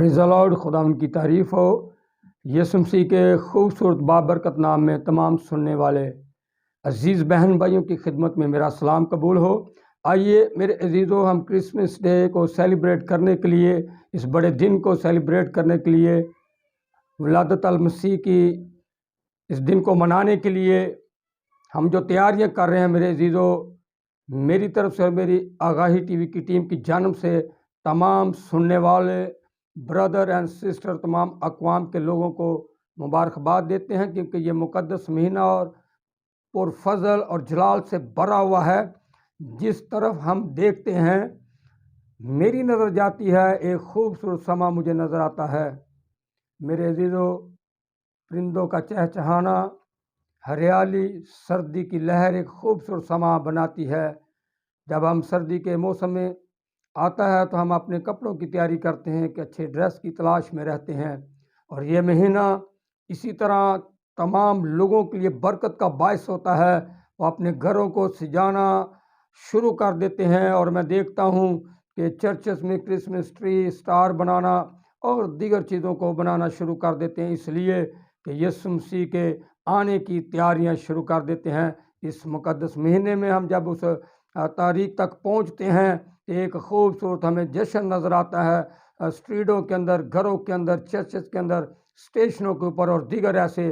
پریز lord, خدا ان کی تعریف ہو۔ یسوع مسیح کے خوبصورت بابرکت نام میں تمام سننے والے عزیز بہن بھائیوں کی خدمت میں میرا سلام قبول ہو۔ آئیے میرے عزیزوں، ہم کرسمس ڈے کو سیلیبریٹ کرنے کے لیے، اس بڑے دن کو سیلیبریٹ کرنے کے لیے، ولادت المسیح کی اس دن کو منانے کے لیے ہم جو تیاریاں کر رہے ہیں میرے عزیزوں، میری طرف سے اور میری آگاہی ٹی وی کی ٹیم کی جانب سے تمام سننے والے برادر اینڈ سسٹر، تمام اقوام کے لوگوں کو مبارکباد دیتے ہیں، کیونکہ یہ مقدس مہینہ اور پرفضل اور جلال سے بھرا ہوا ہے۔ جس طرف ہم دیکھتے ہیں میری نظر جاتی ہے، ایک خوبصورت سما مجھے نظر آتا ہے میرے عزیزوں۔ پرندوں کا چہچہانا، ہریالی، سردی کی لہر ایک خوبصورت سما بناتی ہے۔ جب ہم سردی کے موسم میں آتا ہے تو ہم اپنے کپڑوں کی تیاری کرتے ہیں کہ اچھے ڈریس کی تلاش میں رہتے ہیں، اور یہ مہینہ اسی طرح تمام لوگوں کے لیے برکت کا باعث ہوتا ہے۔ وہ اپنے گھروں کو سجانا شروع کر دیتے ہیں، اور میں دیکھتا ہوں کہ چرچز میں کرسمس ٹری، اسٹار بنانا اور دیگر چیزوں کو بنانا شروع کر دیتے ہیں، اس لیے کہ یسوع مسیح کے آنے کی تیاریاں شروع کر دیتے ہیں۔ اس مقدس مہینے میں ہم جب اس تاریخ تک پہنچتے ہیں، ایک خوبصورت ہمیں جشن نظر آتا ہے، اسٹریٹوں کے اندر، گھروں کے اندر، چرچز کے اندر، اسٹیشنوں کے اوپر اور دیگر ایسے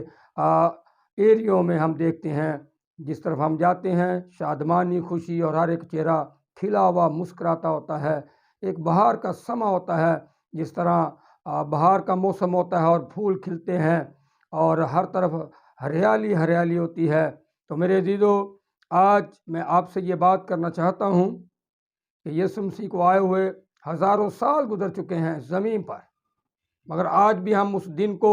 ایریوں میں ہم دیکھتے ہیں۔ جس طرف ہم جاتے ہیں شادمانی، خوشی، اور ہر ایک چہرہ کھلا ہوا مسکراتا ہوتا ہے۔ ایک بہار کا سما ہوتا ہے، جس طرح بہار کا موسم ہوتا ہے اور پھول کھلتے ہیں اور ہر طرف ہریالی ہریالی ہوتی ہے۔ تو میرے عزیزو، آج میں آپ سے یہ بات کرنا چاہتا ہوں کہ یسوع مسیح کو آئے ہوئے ہزاروں سال گزر چکے ہیں زمین پر، مگر آج بھی ہم اس دن کو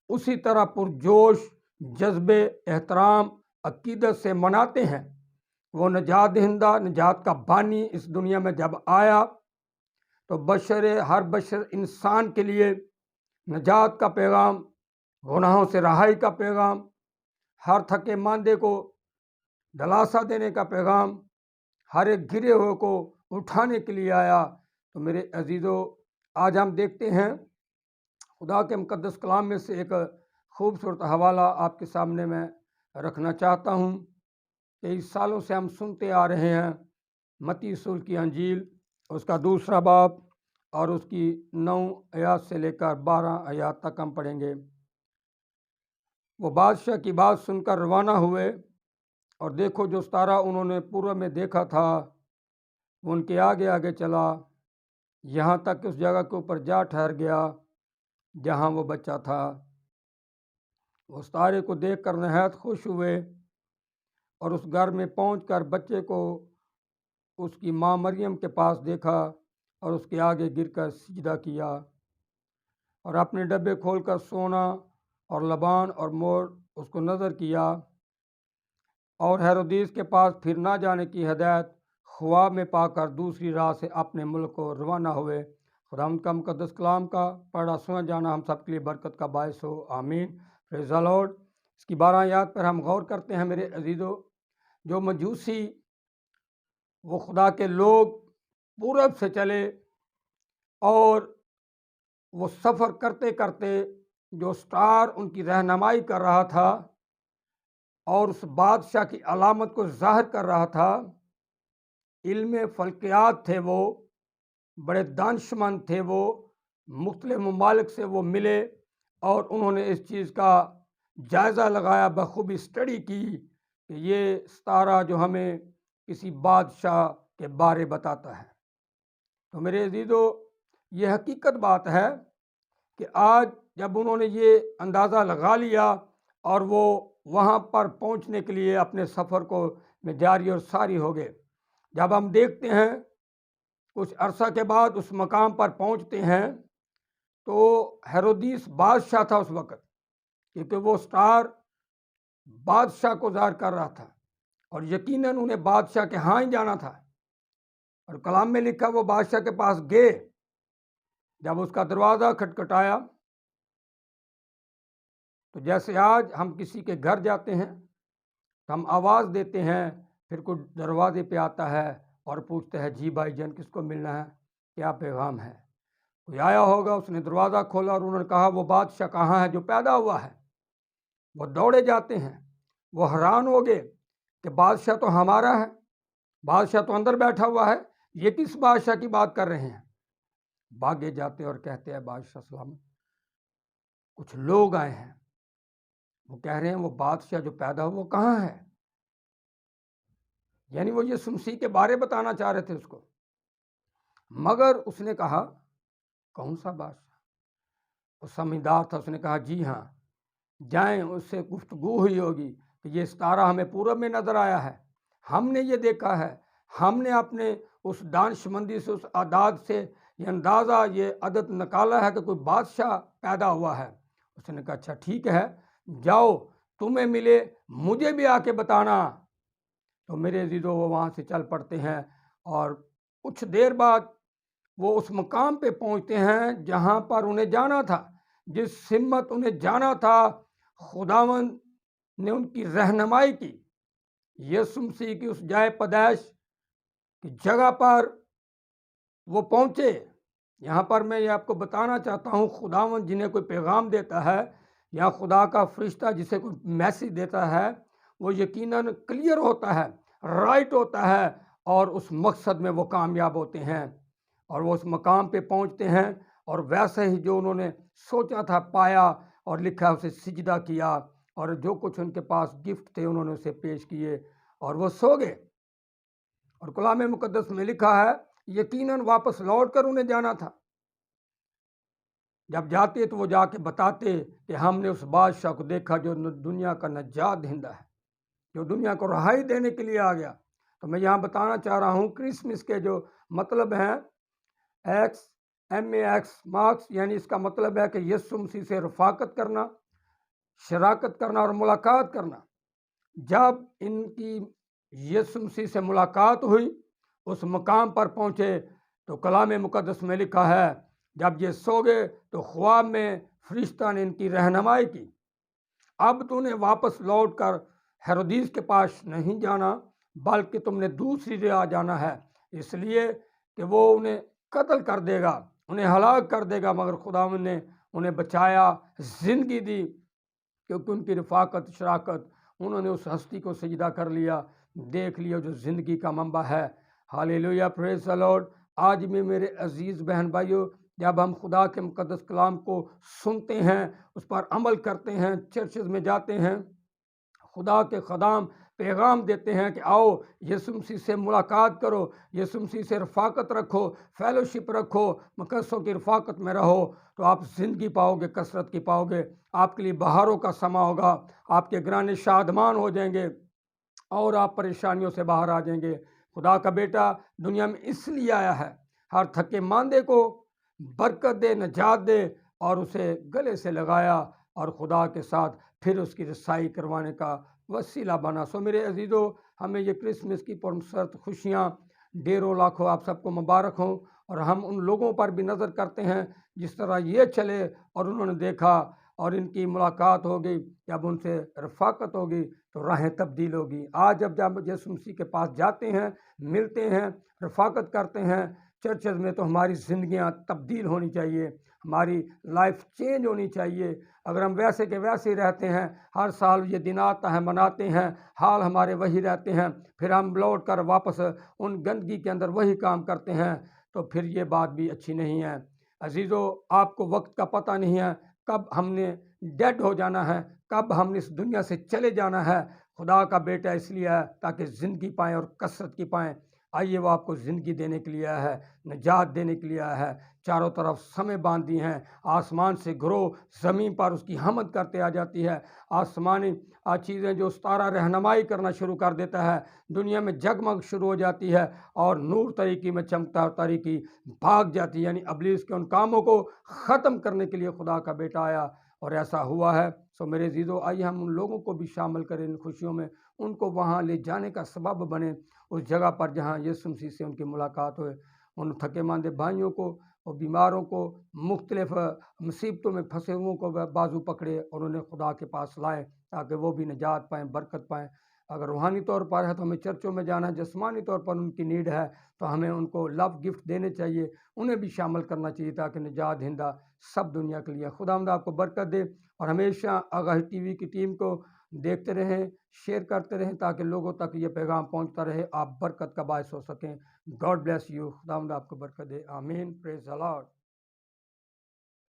اسی طرح پرجوش، جذبے، احترام، عقیدت سے مناتے ہیں۔ وہ نجات دہندہ، نجات کا بانی اس دنیا میں جب آیا تو ہر بشر انسان کے لیے نجات کا پیغام، گناہوں سے رہائی کا پیغام، ہر تھکے ماندے کو دلاسا دینے کا پیغام، ہر ایک گرے ہوئے کو اٹھانے کے لیے آیا۔ تو میرے عزیزو، آج ہم دیکھتے ہیں خدا کے مقدس کلام میں سے ایک خوبصورت حوالہ آپ کے سامنے میں رکھنا چاہتا ہوں۔ کئی سالوں سے ہم سنتے آ رہے ہیں متی رسول کی انجیل، اس کا 2 باب اور اس کی 9 آیات سے لے کر 12 آیات تک ہم پڑھیں گے۔ وہ بادشاہ کی بات سن کر روانہ ہوئے، اور دیکھو جو ستارہ انہوں نے پورب میں دیکھا تھا وہ ان کے آگے آگے چلا، یہاں تک کہ اس جگہ کے اوپر جا ٹھہر گیا جہاں وہ بچہ تھا۔ وہ ستارے کو دیکھ کر نہایت خوش ہوئے، اور اس گھر میں پہنچ کر بچے کو اس کی ماں مریم کے پاس دیکھا، اور اس کے آگے گر کر سجدہ کیا، اور اپنے ڈبے کھول کر سونا اور لبان اور مور اس کو نظر کیا، اور ہیرودیس کے پاس پھر نہ جانے کی ہدایت خواب میں پا کر دوسری راہ سے اپنے ملک کو روانہ ہوئے۔ خداوند کا مقدس کلام کا پڑھا سنا جانا ہم سب کے لیے برکت کا باعث ہو، آمین۔ پریز دی لارڈ۔ اس کی 12 آیات پر ہم غور کرتے ہیں میرے عزیزو۔ جو مجوسی، وہ خدا کے لوگ پورب سے چلے، اور وہ سفر کرتے کرتے جو سٹار ان کی رہنمائی کر رہا تھا اور اس بادشاہ کی علامت کو ظاہر کر رہا تھا، علم فلکیات تھے، وہ بڑے دانشمند تھے، وہ مختلف ممالک سے وہ ملے، اور انہوں نے اس چیز کا جائزہ لگایا، بخوبی اسٹڈی کی کہ یہ ستارہ جو ہمیں کسی بادشاہ کے بارے بتاتا ہے۔ تو میرے عزیزو، یہ حقیقت بات ہے کہ آج جب انہوں نے یہ اندازہ لگا لیا اور وہ وہاں پر پہنچنے کے لیے اپنے سفر کو میں جاری اور ساری ہو گئے۔ جب ہم دیکھتے ہیں کچھ عرصہ کے بعد اس مقام پر پہنچتے ہیں تو ہیرودیس بادشاہ تھا اس وقت، کیونکہ وہ سٹار بادشاہ کو ظاہر کر رہا تھا، اور یقیناً انہیں بادشاہ کے ہاں ہی جانا تھا۔ اور کلام میں لکھا وہ بادشاہ کے پاس گئے، جب اس کا دروازہ کھٹکھٹایا تو جیسے آج ہم کسی کے گھر جاتے ہیں تو ہم آواز دیتے ہیں، پھر کوئی دروازے پہ آتا ہے اور پوچھتا ہے جی بھائی جان کس کو ملنا ہے، کیا پیغام ہے۔ کوئی آیا ہوگا، اس نے دروازہ کھولا اور انہوں نے کہا وہ بادشاہ کہاں ہے جو پیدا ہوا ہے؟ وہ دوڑے جاتے ہیں، وہ حیران ہو گئے کہ بادشاہ تو ہمارا ہے، بادشاہ تو اندر بیٹھا ہوا ہے، یہ کس بادشاہ کی بات کر رہے ہیں؟ بھاگے جاتے اور کہتے ہیں بادشاہ سلامت، کچھ لوگ آئے ہیں، وہ کہہ رہے ہیں وہ بادشاہ جو پیدا ہوا وہ کہاں ہے؟ یعنی وہ یسوع مسیح کے بارے بتانا چاہ رہے تھے اس کو، مگر اس نے کہا کون سا بادشاہ؟ وہ سمجھدار تھا، اس نے کہا جی ہاں، جائیں، اس سے گفتگو ہوئی ہوگی کہ یہ ستارہ ہمیں پورب میں نظر آیا ہے، ہم نے یہ دیکھا ہے، ہم نے اپنے اس دانشمندی سے، اس اعداد سے یہ اندازہ، یہ عدد نکالا ہے کہ کوئی بادشاہ پیدا ہوا ہے۔ اس نے کہا اچھا ٹھیک ہے، جاؤ، تمہیں ملے مجھے بھی آ کے بتانا۔ تو میرے عزیزو وہ وہاں سے چل پڑتے ہیں اور کچھ دیر بعد وہ اس مقام پہ پہنچتے ہیں جہاں پر انہیں جانا تھا، جس سمت انہیں جانا تھا خداوند نے ان کی رہنمائی کی۔ یسوع مسیح کی اس جائے پیدائش کی جگہ پر وہ پہنچے۔ یہاں پر میں یہ آپ کو بتانا چاہتا ہوں، خداوند جنہیں کوئی پیغام دیتا ہے یا خدا کا فرشتہ جسے کوئی میسیج دیتا ہے، وہ یقیناً کلیئر ہوتا ہے، رائٹ ہوتا ہے، اور اس مقصد میں وہ کامیاب ہوتے ہیں، اور وہ اس مقام پہ پہنچتے ہیں اور ویسے ہی جو انہوں نے سوچا تھا پایا، اور لکھا اسے سجدہ کیا، اور جو کچھ ان کے پاس گفٹ تھے انہوں نے اسے پیش کیے اور وہ سو گئے۔ اور کلام مقدس میں لکھا ہے یقیناً واپس لوٹ کر انہیں جانا تھا، جب جاتے تو وہ جا کے بتاتے کہ ہم نے اس بادشاہ کو دیکھا جو دنیا کا نجات دہندہ ہے، جو دنیا کو رہائی دینے کے لیے آ گیا۔ تو میں یہاں بتانا چاہ رہا ہوں کرسمس کے جو مطلب ہیں ایکس مارکس، یعنی اس کا مطلب ہے کہ یسوع مسیح سے رفاقت کرنا، شراکت کرنا اور ملاقات کرنا۔ جب ان کی یسوع مسیح سے ملاقات ہوئی، اس مقام پر پہنچے، تو کلام مقدس میں لکھا ہے جب یہ سو گئے تو خواب میں فرشتہ نے ان کی رہنمائی کی، اب تو نے واپس لوٹ کر ہیرودیس کے پاس نہیں جانا، بلکہ تم نے دوسری جگہ جانا ہے، اس لیے کہ وہ انہیں قتل کر دے گا، انہیں ہلاک کر دے گا، مگر خداوند نے انہیں بچایا، زندگی دی، کیونکہ ان کی رفاقت، شراکت، انہوں نے اس ہستی کو سجدہ کر لیا، دیکھ لیا جو زندگی کا منبع ہے۔ ہاللیلویہ، پریز دی لارڈ۔ آج میں میرے عزیز بہن بھائیوں، جب ہم خدا کے مقدس کلام کو سنتے ہیں، اس پر عمل کرتے ہیں، چرچز میں جاتے ہیں، خدا کے خدام پیغام دیتے ہیں کہ آؤ یسوع مسیح سے ملاقات کرو، یسوع مسیح سے رفاقت رکھو، فیلوشپ رکھو، مقدسوں کی رفاقت میں رہو، تو آپ زندگی پاؤ گے، کثرت کی پاؤ گے، آپ کے لیے بہاروں کا سما ہوگا، آپ کے گرانے شادمان ہو جائیں گے اور آپ پریشانیوں سے باہر آ جائیں گے۔ خدا کا بیٹا دنیا میں اس لیے آیا ہے، ہر تھکے ماندے کو برکت دے، نجات دے، اور اسے گلے سے لگایا اور خدا کے ساتھ پھر اس کی رسائی کروانے کا وسیلہ بنا۔ سو میرے عزیزو، ہمیں یہ کرسمس کی پرمسرت خوشیاں ڈیروں لاکھوں آپ سب کو مبارک ہوں، اور ہم ان لوگوں پر بھی نظر کرتے ہیں جس طرح یہ چلے اور انہوں نے دیکھا اور ان کی ملاقات ہوگی، جب ان سے رفاقت ہوگی تو راہیں تبدیل ہوگی۔ آج جب یسوع مسیح کے پاس جاتے ہیں، ملتے ہیں، رفاقت کرتے ہیں چرچز میں، تو ہماری زندگیاں تبدیل ہونی چاہیے، ہماری لائف چینج ہونی چاہیے۔ اگر ہم ویسے کے ویسے رہتے ہیں، ہر سال یہ دن آتا ہے مناتے ہیں، حال ہمارے وہی رہتے ہیں، پھر ہم لوٹ کر واپس ان گندگی کے اندر وہی کام کرتے ہیں، تو پھر یہ بات بھی اچھی نہیں ہے۔ عزیزو، آپ کو وقت کا پتہ نہیں ہے کب ہم نے ڈیڈ ہو جانا ہے، کب ہم اس دنیا سے چلے جانا ہے۔ خدا کا بیٹا اس لیے ہے تاکہ زندگی پائیں اور کثرت کی پائیں۔ آئیے، وہ آپ کو زندگی دینے کے لیے آیا ہے، نجات دینے کے لیے آیا ہے۔ چاروں طرف سمیں باندھ دی ہیں، آسمان سے گروہ زمین پر اس کی حمد کرتے آ جاتی ہے، آسمانی چیزیں جو ستارہ رہنمائی کرنا شروع کر دیتا ہے، دنیا میں جگمگ شروع ہو جاتی ہے، اور نور طریقی میں چمکتا اور طریقی بھاگ جاتی ہے، یعنی ابلیس کے ان کاموں کو ختم کرنے کے لیے خدا کا بیٹا آیا، اور ایسا ہوا ہے۔ سو میرے عزیزو، آئیے ہم ان لوگوں کو بھی شامل کریں ان خوشیوں میں، ان کو وہاں لے جانے کا سبب بنے، اس جگہ پر جہاں یسوع مسیح سے ان کی ملاقات ہوئے، ان تھکے ماندے بھائیوں کو اور بیماروں کو، مختلف مصیبتوں میں پھنسے ہوئوں کو بازو پکڑے اور انہیں خدا کے پاس لائے، تاکہ وہ بھی نجات پائیں، برکت پائیں۔ اگر روحانی طور پر ہے تو ہمیں چرچوں میں جانا ہے، جسمانی طور پر ان کی نیڈ ہے تو ہمیں ان کو لو گفٹ دینے چاہیے، انہیں بھی شامل کرنا چاہیے تاکہ نجات دہندہ سب دنیا کے لیے۔ خداوند آپ کو برکت دے، اور ہمیشہ آگاہی ٹی وی کی ٹیم کو دیکھتے رہیں، شیئر کرتے رہیں تاکہ لوگوں تک یہ پیغام پہنچتا رہے، آپ برکت کا باعث ہو سکیں۔ گاڈ بلیس یو، خداوند آپ کو برکت دے، آمین، پریز دی لارڈ۔